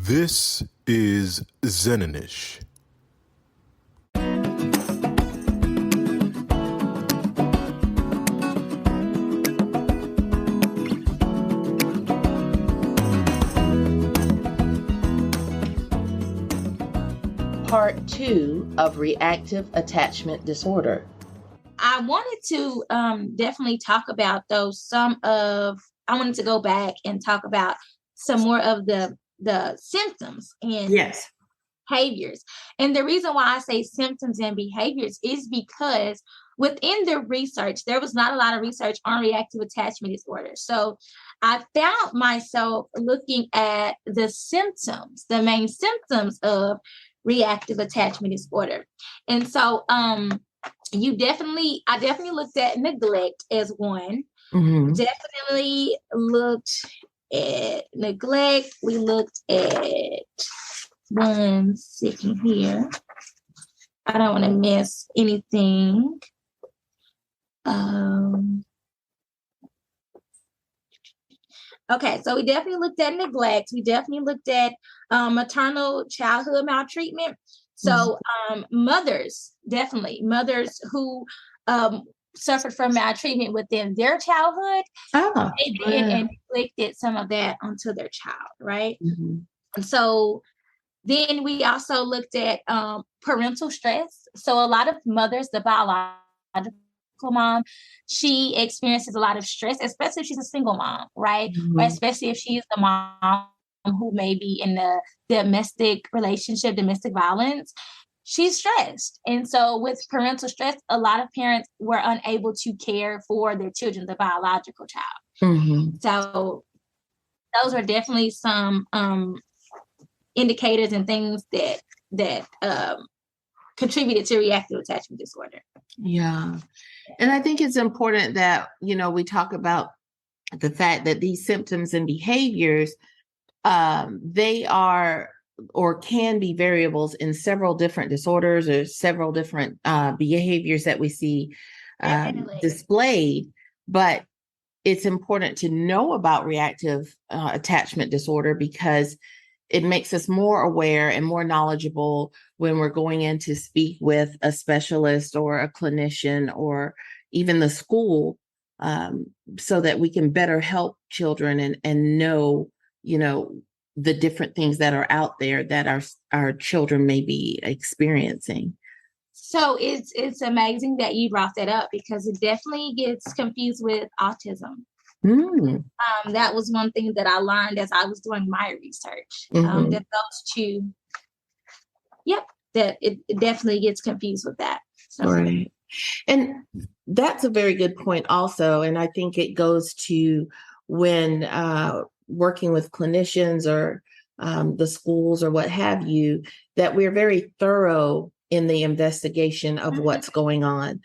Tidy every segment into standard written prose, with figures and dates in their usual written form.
This is Zen'n'ish. Part 2 of Reactive Attachment Disorder. I wanted to definitely talk about I wanted to go back and talk about some more of the symptoms and behaviors. And the reason why I say symptoms and behaviors is because within the research, there was not a lot of research on reactive attachment disorder. So I found myself looking at the main symptoms of reactive attachment disorder. And so I definitely looked at neglect as one. Mm-hmm. Definitely looked at neglect. We looked at one second here. I don't want to miss anything. Okay, so we definitely looked at neglect. We definitely looked at maternal childhood maltreatment. So mothers who suffered from maltreatment within their childhood, and inflicted some of that onto their child, right? Mm-hmm. And so then we also looked at parental stress. So a lot of mothers, the biological mom, she experiences a lot of stress, especially if she's a single mom, right? Mm-hmm. Or especially if she's the mom who may be in the domestic relationship, domestic violence, she's stressed. And so with parental stress, a lot of parents were unable to care for their children, the biological child. Mm-hmm. So those are definitely some indicators and things that contributed to reactive attachment disorder. Yeah. And I think it's important that, we talk about the fact that these symptoms and behaviors, they are or can be variables in several different disorders or several different behaviors that we see displayed. But it's important to know about reactive attachment disorder because it makes us more aware and more knowledgeable when we're going in to speak with a specialist or a clinician or even the school, so that we can better help children and know, the different things that are out there that our children may be experiencing. So it's amazing that you brought that up because it definitely gets confused with autism. That was one thing that I learned as I was doing my research. That those two, that it definitely gets confused with that. So. Right. And that's a very good point also. And I think it goes to when working with clinicians or the schools or what have you, that we're very thorough in the investigation of what's going on.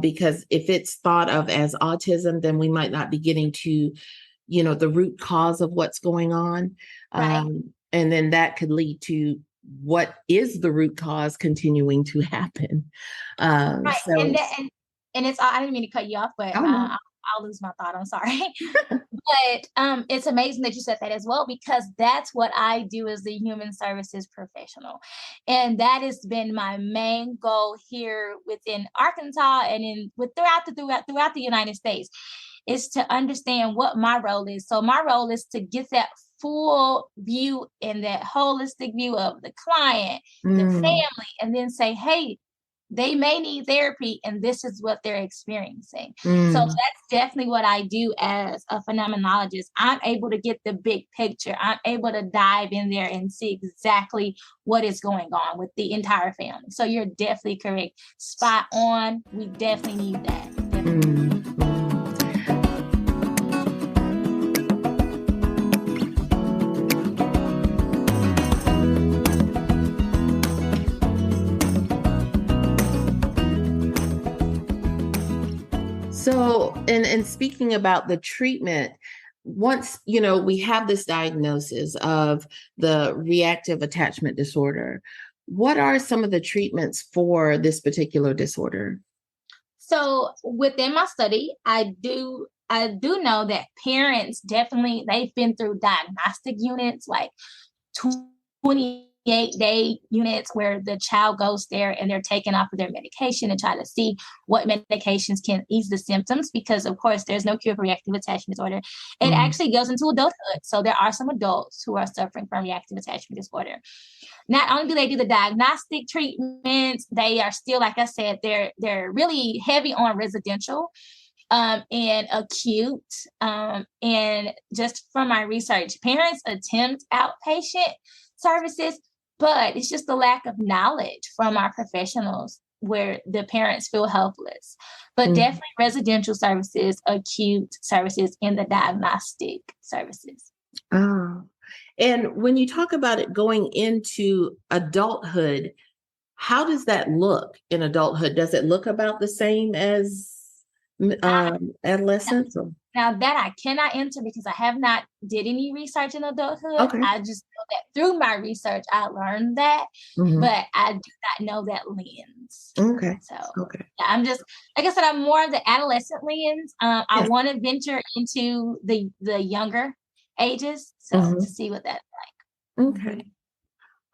Because if it's thought of as autism, then we might not be getting to, the root cause of what's going on. Right. And then that could lead to what is the root cause continuing to happen. Right. So, and it's, I didn't mean to cut you off, but I'll lose my thought. I'm sorry. But it's amazing that you said that as well, because that's what I do as the human services professional. And that has been my main goal here within Arkansas and throughout the United States, is to understand what my role is. So my role is to get that full view and that holistic view of the client, the family, and then say, hey, they may need therapy and this is what they're experiencing. So that's definitely what I do as a phenomenologist. I'm able to get the big picture. I'm able to dive in there and see exactly what is going on with the entire family. So you're definitely correct. Spot on. We definitely need that. So, and speaking about the treatment, once, we have this diagnosis of the reactive attachment disorder, what are some of the treatments for this particular disorder? So within my study, I do know that parents definitely, they've been through diagnostic units like 28-day units where the child goes there and they're taken off of their medication and try to see what medications can ease the symptoms, because of course there's no cure for reactive attachment disorder. It actually goes into adulthood. So there are some adults who are suffering from reactive attachment disorder. Not only do they do the diagnostic treatments, they are still, like I said, they're really heavy on residential and acute. And just from my research, parents attempt outpatient services, but it's just the lack of knowledge from our professionals where the parents feel helpless. But definitely residential services, acute services, and the diagnostic services. Oh. And when you talk about it going into adulthood, how does that look in adulthood? Does it look about the same as adolescence? Now that I cannot answer because I have not did any research in adulthood. Okay. I just know that through my research, I learned that, but I do not know that lens. Okay. So yeah, I'm just, like I said, I'm more of the adolescent lens. I want to venture into the younger ages, so to see what that's like. Okay.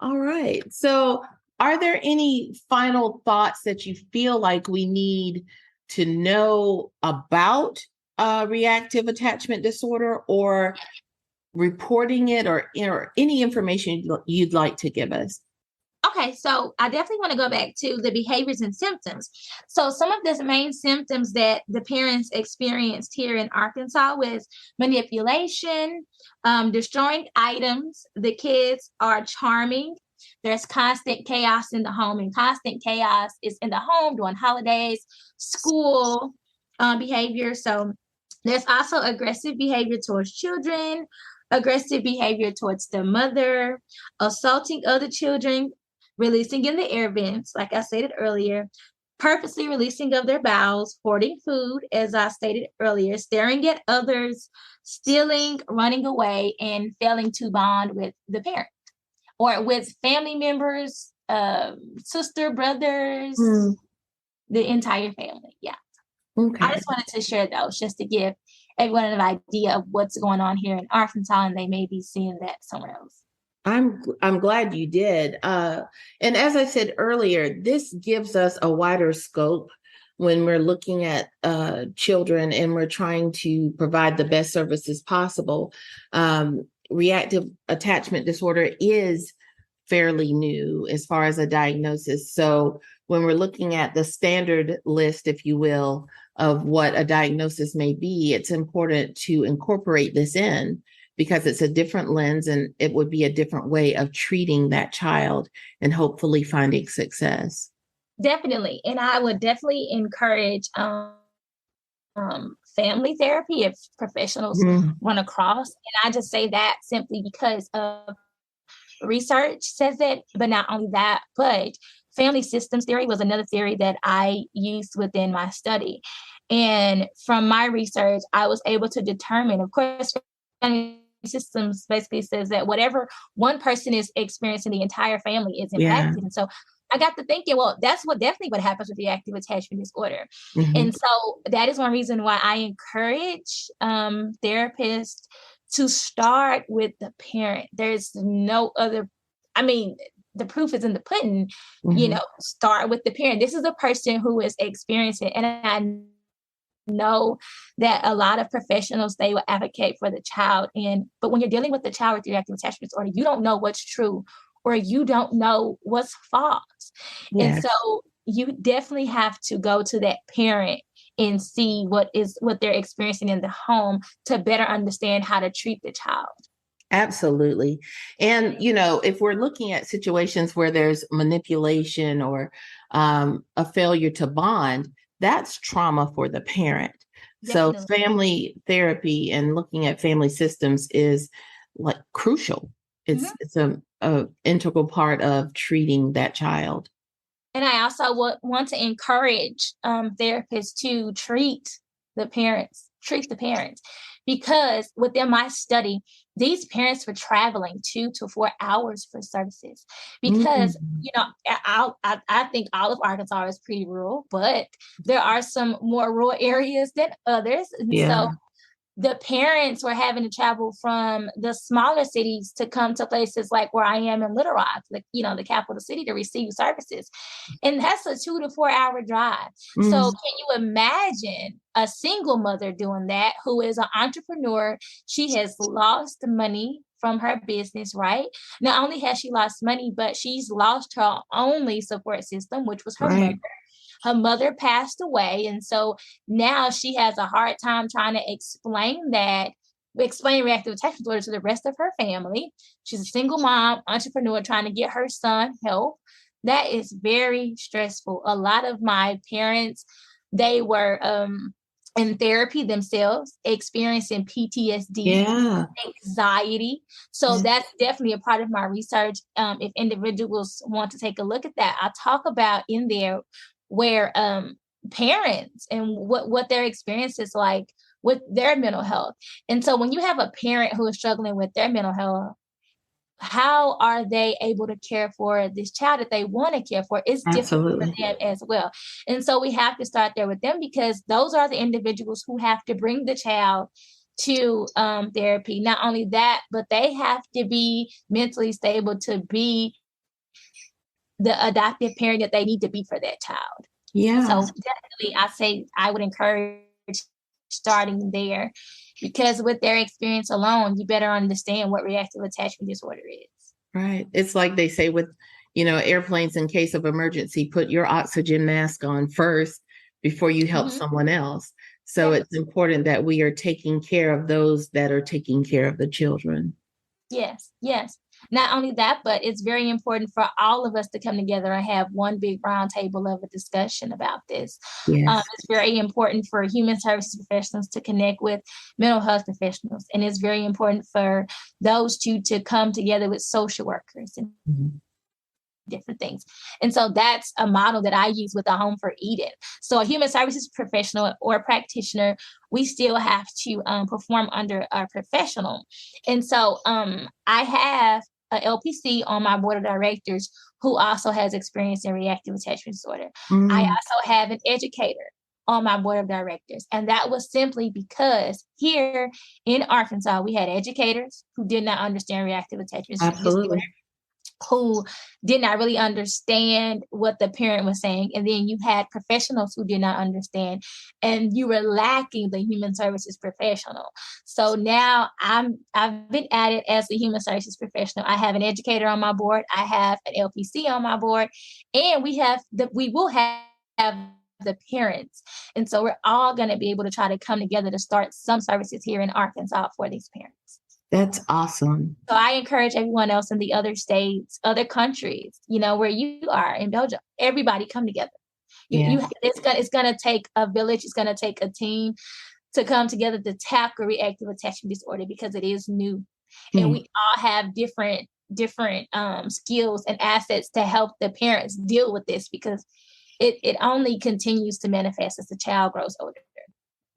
All right. So are there any final thoughts that you feel like we need to know about reactive attachment disorder, or reporting it, or any information you'd like to give us? Okay, so I definitely want to go back to the behaviors and symptoms. So some of the main symptoms that the parents experienced here in Arkansas was manipulation, destroying items. The kids are charming. There's constant chaos in the home, and constant chaos is in the home during holidays, school behavior. So there's also aggressive behavior towards children, aggressive behavior towards the mother, assaulting other children, releasing in the air vents, like I stated earlier, purposely releasing of their bowels, hoarding food, as I stated earlier, staring at others, stealing, running away, and failing to bond with the parent or with family members, sister, brothers, the entire family. Yeah. Okay. I just wanted to share those just to give everyone an idea of what's going on here in Arkansas, and they may be seeing that somewhere else. I'm glad you did. And as I said earlier, this gives us a wider scope when we're looking at children and we're trying to provide the best services possible. Reactive attachment disorder is fairly new as far as a diagnosis. So when we're looking at the standard list, if you will, of what a diagnosis may be, it's important to incorporate this in, because it's a different lens and it would be a different way of treating that child and hopefully finding success. Definitely. And I would definitely encourage family therapy if professionals run across. And I just say that simply because of research says it, but not only that, but family systems theory was another theory that I used within my study. And from my research, I was able to determine, of course, family systems basically says that whatever one person is experiencing, the entire family is impacted. And so I got to thinking, well, that's definitely what happens with reactive attachment disorder. And so that is one reason why I encourage therapists to start with the parent. There's no other, I mean, the proof is in the pudding, start with the parent. This is a person who is experiencing, and I know that a lot of professionals, they will advocate for the child. But when you're dealing with the child with reactive attachment disorder, you don't know what's true or you don't know what's false. Yes. And so you definitely have to go to that parent and see what they're experiencing in the home to better understand how to treat the child. Absolutely. And, if we're looking at situations where there's manipulation or a failure to bond, that's trauma for the parent. Definitely. So family therapy and looking at family systems is like crucial. It's a integral part of treating that child. And I also want to encourage therapists to treat the parents, because within my study, these parents were traveling 2 to 4 hours for services because, I think all of Arkansas is pretty rural, but there are some more rural areas than others. And so the parents were having to travel from the smaller cities to come to places like where I am in Little Rock, like, the capital city, to receive services. And that's a 2 to 4 hour drive. So can you imagine a single mother doing that, who is an entrepreneur? She has lost money from her business, right? Not only has she lost money, but she's lost her only support system, which was her mother. Her mother passed away. And so now she has a hard time trying to explain reactive attachment disorder to the rest of her family. She's a single mom, entrepreneur, trying to get her son help. That is very stressful. A lot of my parents, they were in therapy themselves, experiencing PTSD, anxiety. So that's definitely a part of my research. If individuals want to take a look at that, I talk about in there where parents and what their experience is like with their mental health. And so when you have a parent who is struggling with their mental health, how are they able to care for this child that they want to care for? It's different for them as well. And so we have to start there with them, because those are the individuals who have to bring the child to therapy. Not only that, but they have to be mentally stable to be the adoptive parent that they need to be for that child. So definitely, I say I would encourage starting there, because with their experience alone, you better understand what reactive attachment disorder is. Right. It's like they say with, airplanes, in case of emergency, put your oxygen mask on first before you help someone else. So it's important that we are taking care of those that are taking care of the children. Yes. Not only that, but it's very important for all of us to come together and have one big round table of a discussion about this. It's very important for human services professionals to connect with mental health professionals. And it's very important for those two to come together with social workers and different things. And so that's a model that I use with A Home for Eden. So a human services professional or a practitioner, we still have to perform under a professional. And so I have an LPC on my board of directors who also has experience in reactive attachment disorder. I also have an educator on my board of directors. And that was simply because here in Arkansas, we had educators who did not understand reactive attachment disorder, who did not really understand what the parent was saying. And then you had professionals who did not understand, and you were lacking the human services professional. So now I've been added as a human services professional. I have an educator on my board. I have an LPC on my board, and we will have the parents. And so we're all going to be able to try to come together to start some services here in Arkansas for these parents. That's awesome. So I encourage everyone else in the other states, other countries, where you are in Belgium, everybody come together. It's going to take a village. It's going to take a team to come together to tackle reactive attachment disorder, because it is new. And we all have different skills and assets to help the parents deal with this, because it only continues to manifest as the child grows older.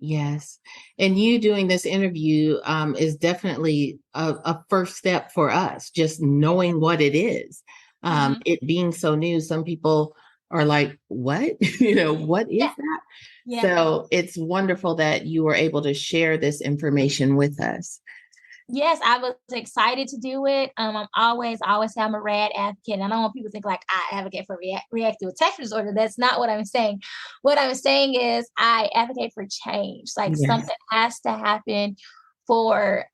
Yes. And you doing this interview is definitely a first step for us, just knowing what it is. It being so new, some people are like, what? What is that? Yeah. So it's wonderful that you were able to share this information with us. Yes, I was excited to do it. I'm always say I'm a RAD advocate. And I don't want people to think like I advocate for reactive attachment disorder. That's not what I'm saying. What I'm saying is I advocate for change. Like something has to happen for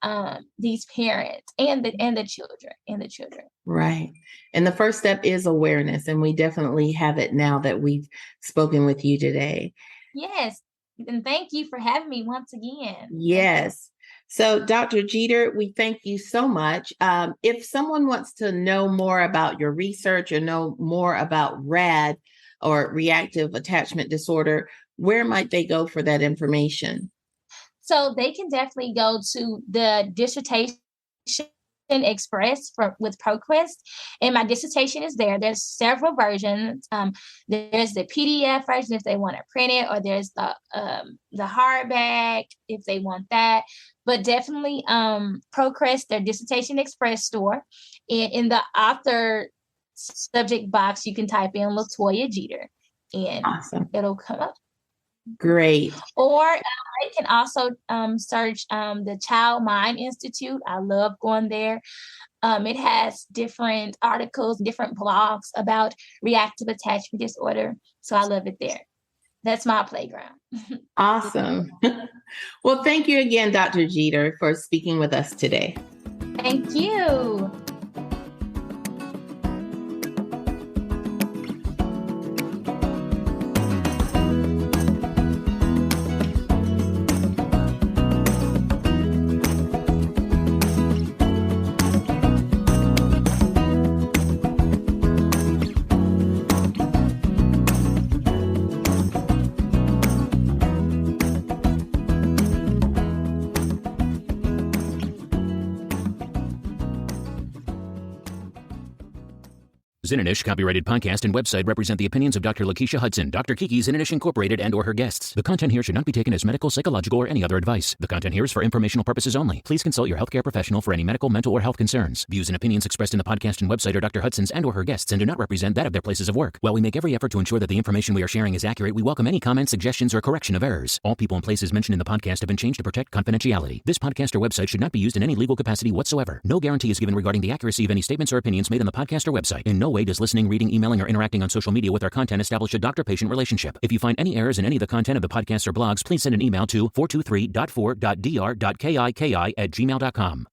these parents and the children. Right. And the first step is awareness. And we definitely have it now that we've spoken with you today. Yes. And thank you for having me once again. Yes. So, Dr. Geter, we thank you so much. If someone wants to know more about your research or know more about RAD or reactive attachment disorder, where might they go for that information? So they can definitely go to the dissertation express with ProQuest, and my dissertation is there. There's several versions. There's the PDF version if they want to print it, or there's the hardback if they want that. But definitely ProQuest, their dissertation express store, and in the author subject box you can type in LaToya Geter, and it'll come up. Great. Or I can also search the Child Mind Institute. I love going there. It has different articles, different blogs about reactive attachment disorder. So I love it there. That's my playground. Awesome. Well, thank you again, Dr. Geter, for speaking with us today. Thank you. Zen'n'ish copyrighted podcast and website represent the opinions of Dr. LaKeisha Hudson, Dr. Kiki Zen'n'ish Incorporated, and or her guests. The content here should not be taken as medical, psychological, or any other advice. The content here is for informational purposes only. Please consult your healthcare professional for any medical, mental, or health concerns. Views and opinions expressed in the podcast and website are Dr. Hudson's and or her guests and do not represent that of their places of work. While we make every effort to ensure that the information we are sharing is accurate, we welcome any comments, suggestions, or correction of errors. All people and places mentioned in the podcast have been changed to protect confidentiality. This podcast or website should not be used in any legal capacity whatsoever. No guarantee is given regarding the accuracy of any statements or opinions made on the podcast or website. In no way does listening, reading, emailing, or interacting on social media with our content establish a doctor-patient relationship. If you find any errors in any of the content of the podcast or blogs, please send an email to 423.4.dr.kiki@gmail.com.